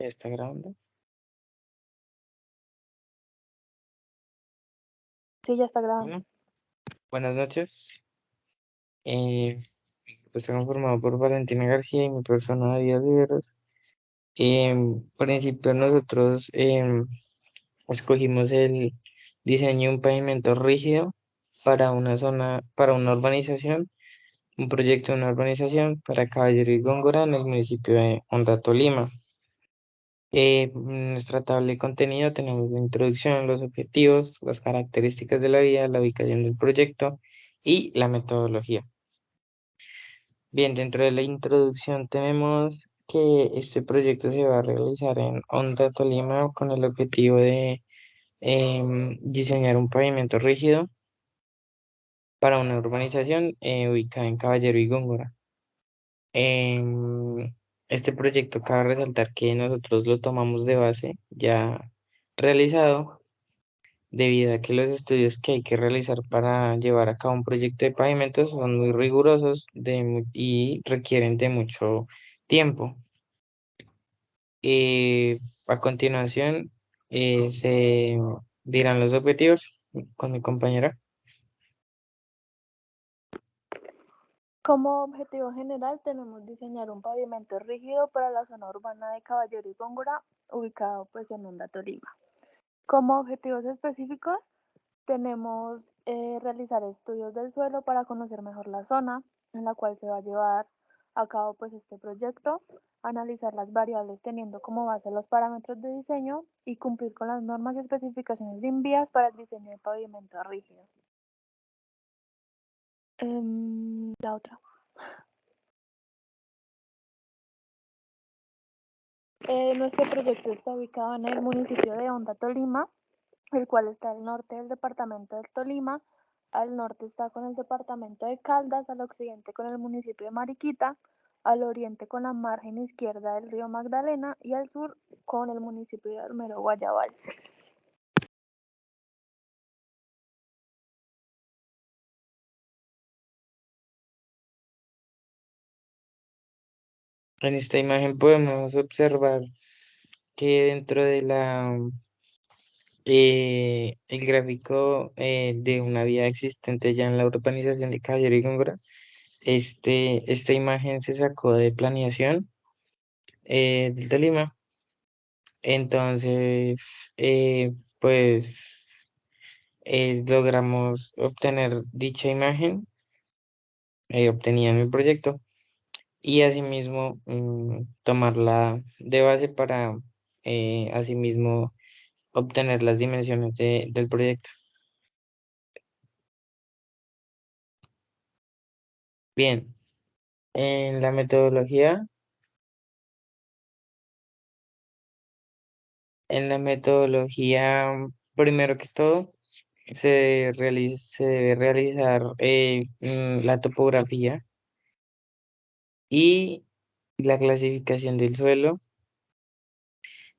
¿Ya está grabando? Sí, ya está grabando. Bueno, buenas noches. Eh, pues estoy conformado por Valentina García y mi persona David Oliveros. En principio nosotros escogimos el diseño de un pavimento rígido para una zona, para una urbanización, un proyecto de una urbanización para Caballero y Góngora en el municipio de Honda, Tolima. En nuestra tabla de contenido tenemos la introducción, los objetivos, las características de la vía, la ubicación del proyecto y la metodología. Bien, dentro de la introducción tenemos que este proyecto se va a realizar en Honda, Tolima, con el objetivo de diseñar un pavimento rígido para una urbanización ubicada en Caballero y Góngora. Em, este proyecto cabe resaltar que nosotros lo tomamos de base ya realizado, debido a que los estudios que hay que realizar para llevar a cabo un proyecto de pavimentos son muy rigurosos y requieren de mucho tiempo. A continuación se dirán los objetivos con mi compañera. Como objetivo general tenemos diseñar un pavimento rígido para la zona urbana de Caballero y Góngora, ubicado pues en Honda, Tolima. Como objetivos específicos tenemos realizar estudios del suelo para conocer mejor la zona en la cual se va a llevar a cabo pues este proyecto, analizar las variables teniendo como base los parámetros de diseño y cumplir con las normas y especificaciones de INVIAS para el diseño de pavimento rígido. La otra. Nuestro proyecto está ubicado en el municipio de Honda, Tolima, el cual está al norte del departamento del Tolima. Al norte está con el departamento de Caldas, al occidente con el municipio de Mariquita, al oriente con la margen izquierda del río Magdalena y al sur con el municipio de Armero, Guayabal. En esta imagen podemos observar que dentro de el gráfico de una vía existente ya en la urbanización de Caballero y Góngora, esta imagen se sacó de planeación del Tolima. Entonces, pues logramos obtener dicha imagen obtenida en el proyecto y asimismo tomarla de base para asimismo obtener las dimensiones del proyecto. Bien, en la metodología, primero que todo, se debe realizar la topografía y la clasificación del suelo,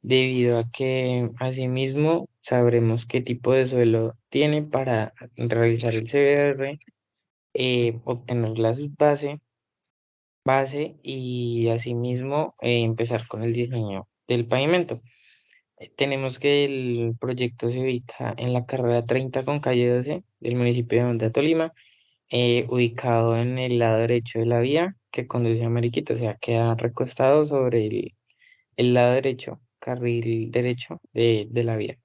debido a que asimismo sabremos qué tipo de suelo tiene para realizar el CBR, obtener la base y asimismo empezar con el diseño del pavimento. Tenemos que el proyecto se ubica en la carrera 30 con calle 12 del municipio de Honda, Tolima, ubicado en el lado derecho de la vía que conduce a Mariquita, o sea, queda recostado sobre el lado derecho, carril derecho de la vía.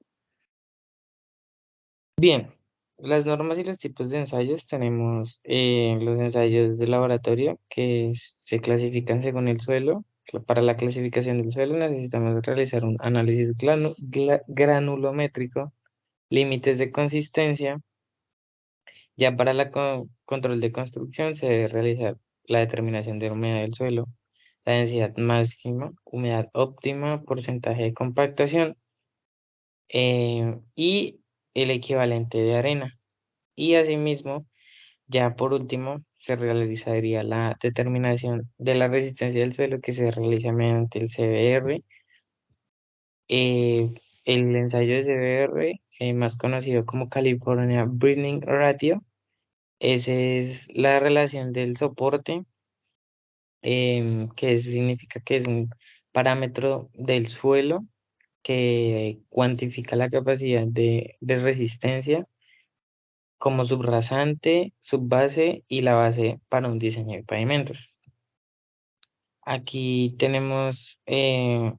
Bien, las normas y los tipos de ensayos tenemos los ensayos de laboratorio se clasifican según el suelo. Para la clasificación del suelo necesitamos realizar un análisis granulométrico, límites de consistencia. Ya para la control de construcción se debe realizar la determinación de humedad del suelo, la densidad máxima, humedad óptima, porcentaje de compactación y el equivalente de arena. Y asimismo, ya por último, se realizaría la determinación de la resistencia del suelo que se realiza mediante el CBR. eh, el ensayo de CBR, más conocido como California Burning Ratio, esa es la relación del soporte, que significa que es un parámetro del suelo que cuantifica la capacidad de resistencia como subrasante, subbase y la base para un diseño de pavimentos. Aquí tenemos un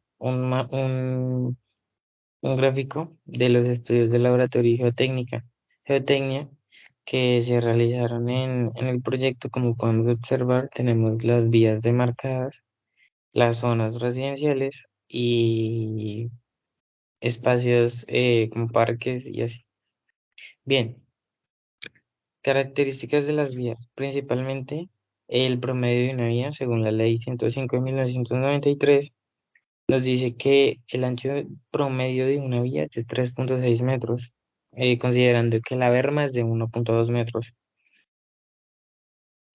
gráfico de los estudios de laboratorio y geotecnia que se realizaron en el proyecto. Como podemos observar, tenemos las vías demarcadas, las zonas residenciales y espacios como parques y así. Bien, características de las vías. Principalmente el promedio de una vía, según la ley 105 de 1993, nos dice que el ancho promedio de una vía es de 3,6 metros, considerando que la berma es de 1,2 metros.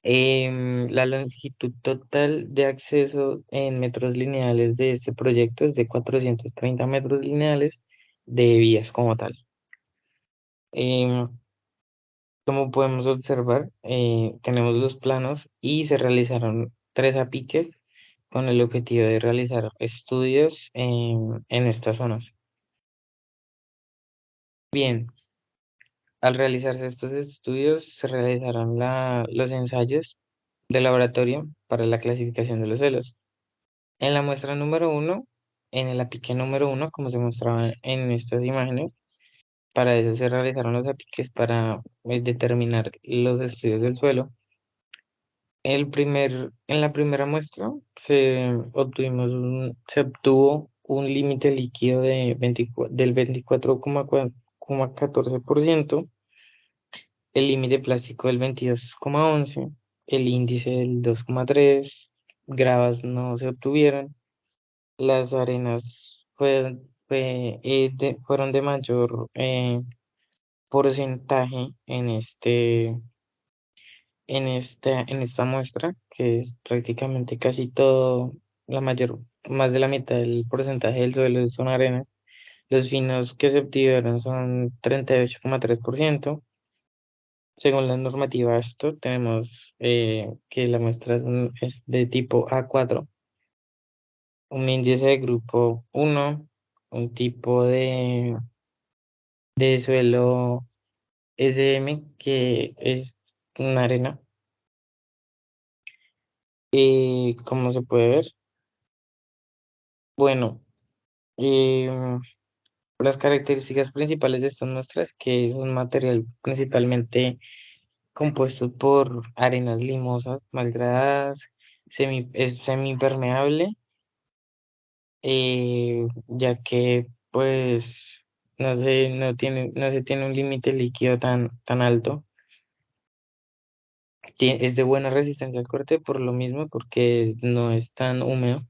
La longitud total de acceso en metros lineales de este proyecto es de 430 metros lineales de vías como tal. Em, Como podemos observar, tenemos los planos y se realizaron 3 apiques con el objetivo de realizar estudios en estas zonas. Bien, al realizarse estos estudios se realizaron los ensayos de laboratorio para la clasificación de los suelos. En la muestra número uno, en el apique número uno, como se mostraba en estas imágenes, para eso se realizaron los apiques para determinar los estudios del suelo. En la primera muestra se obtuvo un límite líquido del 24,14%, el límite plástico del 22,11%, el índice del 2,3%, gravas no se obtuvieron, las arenas fueron de mayor porcentaje en esta muestra, que es prácticamente casi todo, más de la mitad del porcentaje del suelo son arenas. Los finos que se obtuvieron son 38,3%. Según la normativa esto, tenemos que la muestra es de tipo A4, un índice de grupo 1, un tipo de suelo SM, que es una arena. Y como se puede ver, bueno, em, las características principales de estas muestras, que es un material principalmente compuesto por arenas limosas, malgradadas, es semipermeable, ya que pues no se tiene un límite líquido tan alto. Es de buena resistencia al corte por lo mismo, porque no es tan húmedo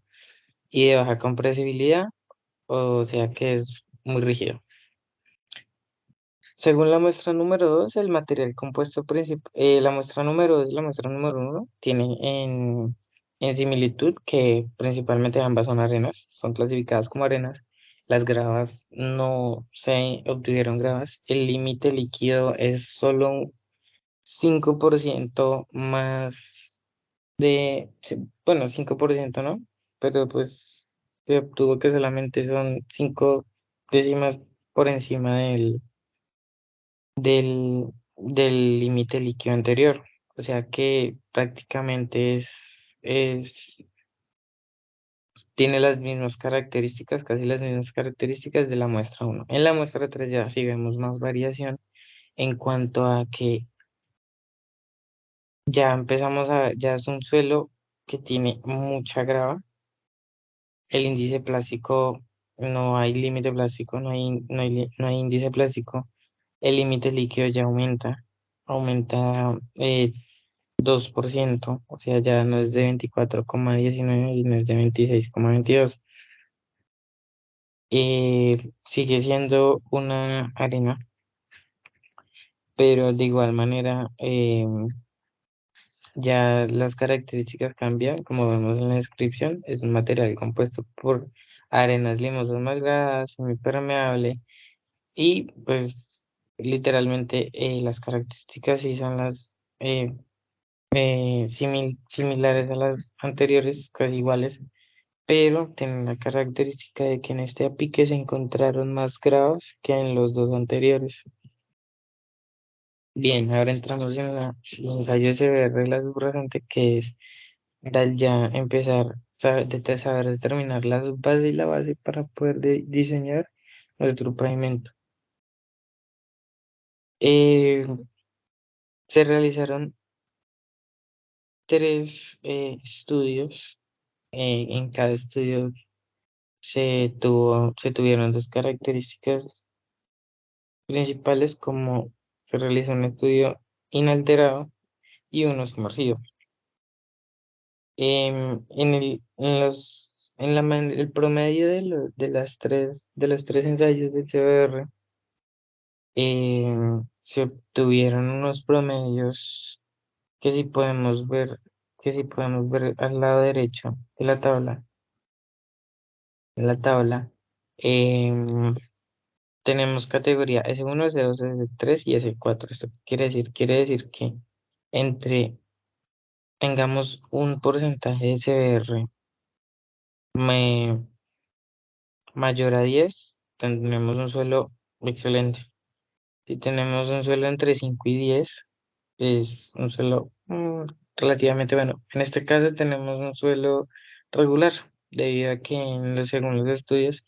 y de baja compresibilidad, o sea que es muy rígido. Según la muestra número 2, el material compuesto principal, la muestra número 2 y la muestra número uno tienen en similitud que principalmente ambas son arenas, son clasificadas como arenas. Las gravas no se obtuvieron gravas. El límite líquido es solo un 5% más bueno, 5% no, pero pues se obtuvo que solamente son 5 décimas por encima del límite líquido anterior. O sea que prácticamente tiene las mismas características, casi las mismas características de la muestra uno. En la muestra 3 ya sí vemos más variación en cuanto a que ya es un suelo que tiene mucha grava. El índice plástico, no hay límite plástico, no hay índice plástico. El límite líquido ya aumenta 2%, o sea, ya no es de 24,19, sino es de 26,22. Sigue siendo una arena, pero de igual manera ya las características cambian, como vemos en la descripción. Es un material compuesto por arenas limosas malgradadas, semipermeable, y pues literalmente las características sí son las similares a las anteriores, casi iguales, pero tiene la característica de que en este apique se encontraron más grados que en los dos anteriores. Bien, ahora entramos en el ensayo severo de la subrayante, que es al ya empezar saber determinar la base y la base para poder diseñar nuestro pavimento. Eh, Se realizaron tres estudios. En cada estudio se tuvieron dos características principales, como se realizó un estudio inalterado y uno sumergido. El promedio de los tres ensayos del CBR, se obtuvieron unos promedios que si podemos ver, que si podemos ver al lado derecho de la tabla. En la tabla tenemos categoría S1, S2, S3 y S4. ¿Esto qué quiere decir? Quiere decir que entre tengamos un porcentaje de CBR mayor a 10, tendremos un suelo excelente. Si tenemos un suelo entre 5 y 10, es un suelo relativamente bueno. En este caso tenemos un suelo regular, debido a que según los estudios,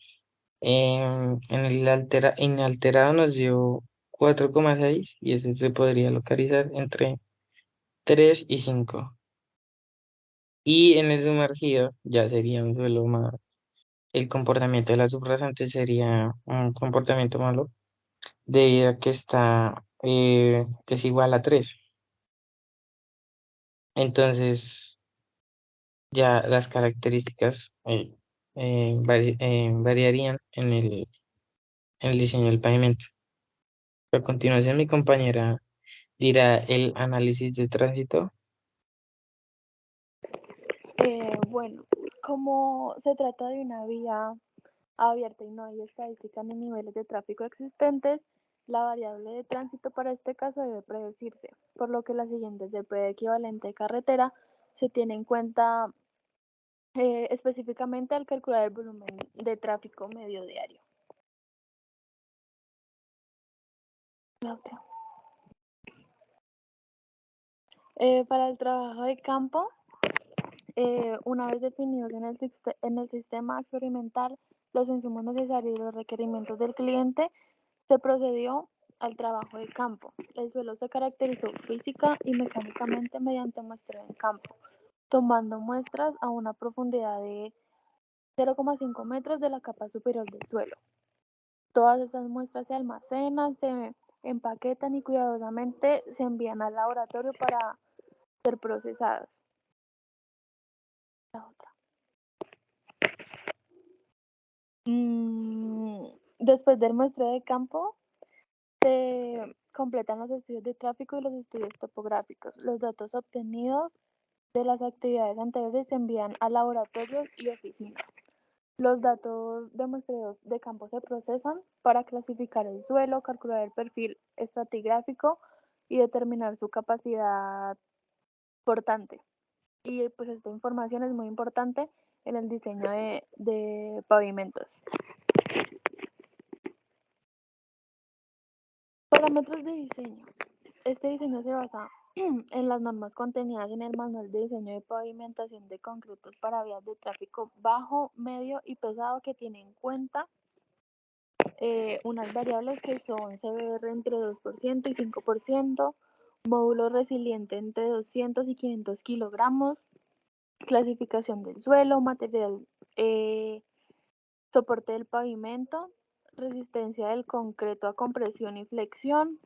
en el inalterado nos dio 4,6 y ese se podría localizar entre 3 y 5. Y en el sumergido ya sería un suelo más. El comportamiento de la subrasante sería un comportamiento malo, debido a que que es igual a 3. Entonces, ya las características variarían en el diseño del pavimento. A continuación, mi compañera dirá el análisis de tránsito. Bueno, como se trata de una vía abierta y no hay estadística ni niveles de tráfico existentes, la variable de tránsito para este caso debe predecirse, por lo que la siguiente CP equivalente de carretera se tiene en cuenta específicamente al calcular el volumen de tráfico medio diario. Para el trabajo de campo, una vez definidos en el sistema experimental los insumos necesarios y los requerimientos del cliente, se procedió al trabajo de campo. El suelo se caracterizó física y mecánicamente mediante muestreo en campo, tomando muestras a una profundidad de 0,5 metros de la capa superior del suelo. Todas estas muestras se almacenan, se empaquetan y cuidadosamente se envían al laboratorio para ser procesadas. La otra. Después del muestreo de campo, se completan los estudios de tráfico y los estudios topográficos. Los datos obtenidos de las actividades anteriores se envían a laboratorios y oficinas. Los datos de muestreos de campo se procesan para clasificar el suelo, calcular el perfil estratigráfico y determinar su capacidad portante. Y pues esta información es muy importante en el diseño de pavimentos. Parámetros de diseño. Este diseño se basa en las normas contenidas en el Manual de Diseño de Pavimentación de Concretos para Vías de Tráfico Bajo, Medio y Pesado, que tiene en cuenta unas variables que son CBR entre 2% y 5%, módulo resiliente entre 200 y 500 kilogramos, clasificación del suelo, material, soporte del pavimento, resistencia del concreto a compresión y flexión,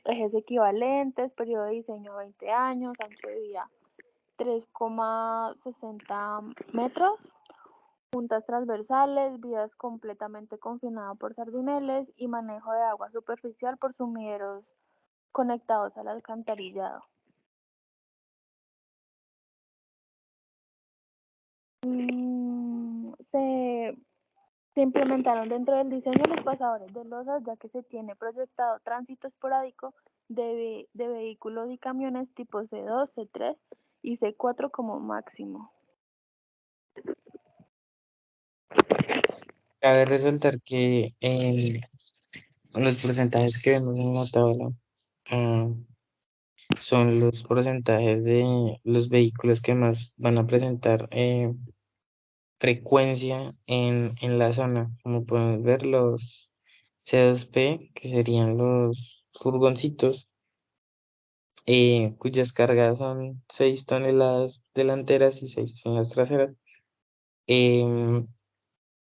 ejes equivalentes, periodo de diseño 20 años, ancho de vía 3,60 metros, puntas transversales, vías completamente confinadas por sardineles y manejo de agua superficial por sumideros conectados al alcantarillado. Se Se implementaron dentro del diseño los pasadores de losas, ya que se tiene proyectado tránsito esporádico de vehículos y camiones tipo C2, C3 y C4 como máximo. Cabe resaltar que los porcentajes que vemos en la tabla ah, son los porcentajes de los vehículos que más van a presentar frecuencia en la zona. Como podemos ver, los C2P, que serían los furgoncitos, cuyas cargas son 6 toneladas delanteras y 6 toneladas traseras. em,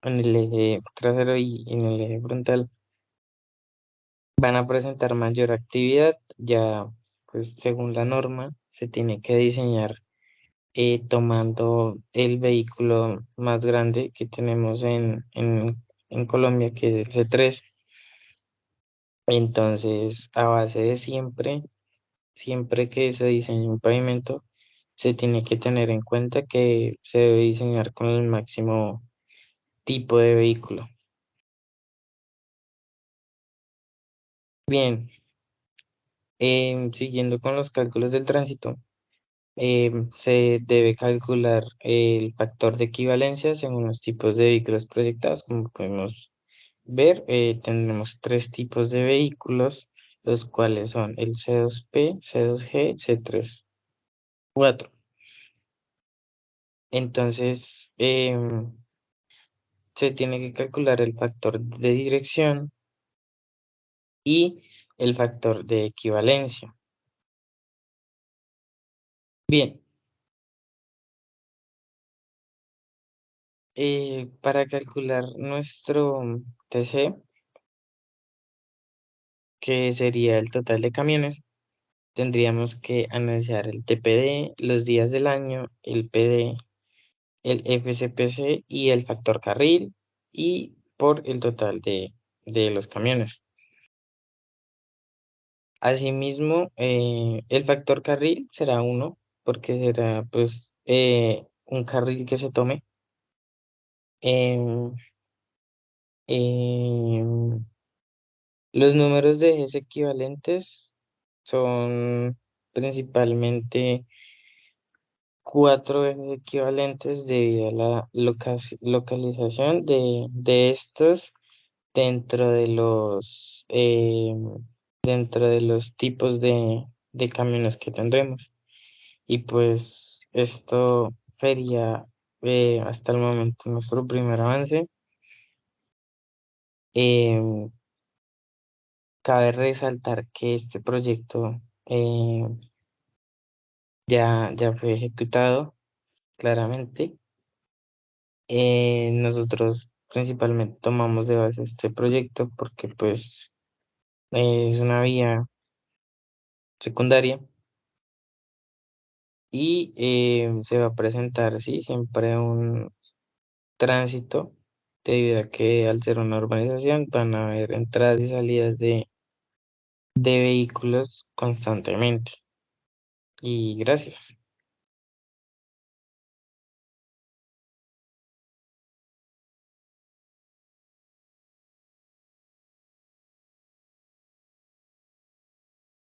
en el eje trasero y en el eje frontal van a presentar mayor actividad, ya pues según la norma se tiene que diseñar tomando el vehículo más grande que tenemos en Colombia, que es el C3. Entonces, a base de siempre que se diseñe un pavimento, se tiene que tener en cuenta que se debe diseñar con el máximo tipo de vehículo. Bien, siguiendo con los cálculos del tránsito, se debe calcular el factor de equivalencia según los tipos de vehículos proyectados. Como podemos ver, tendremos tres tipos de vehículos, los cuales son el C2P, C2G, C3, 4. Entonces, se tiene que calcular el factor de dirección y el factor de equivalencia. Bien, para calcular nuestro TC, que sería el total de camiones, tendríamos que analizar el TPD, los días del año, el PD, el FCPC y el factor carril y por el total de los camiones. Asimismo, el factor carril será uno porque será pues un carril que se tome. em, em, los números de ejes equivalentes son principalmente cuatro ejes equivalentes debido a la localización de estos dentro de dentro de los tipos de camiones que tendremos. Y pues esto sería hasta el momento nuestro primer avance. Em, Cabe resaltar que este proyecto ya fue ejecutado claramente. Nosotros principalmente tomamos de base este proyecto porque pues es una vía secundaria y se va a presentar, sí, siempre un tránsito debido a que al ser una urbanización van a haber entradas y salidas de vehículos constantemente. Y gracias.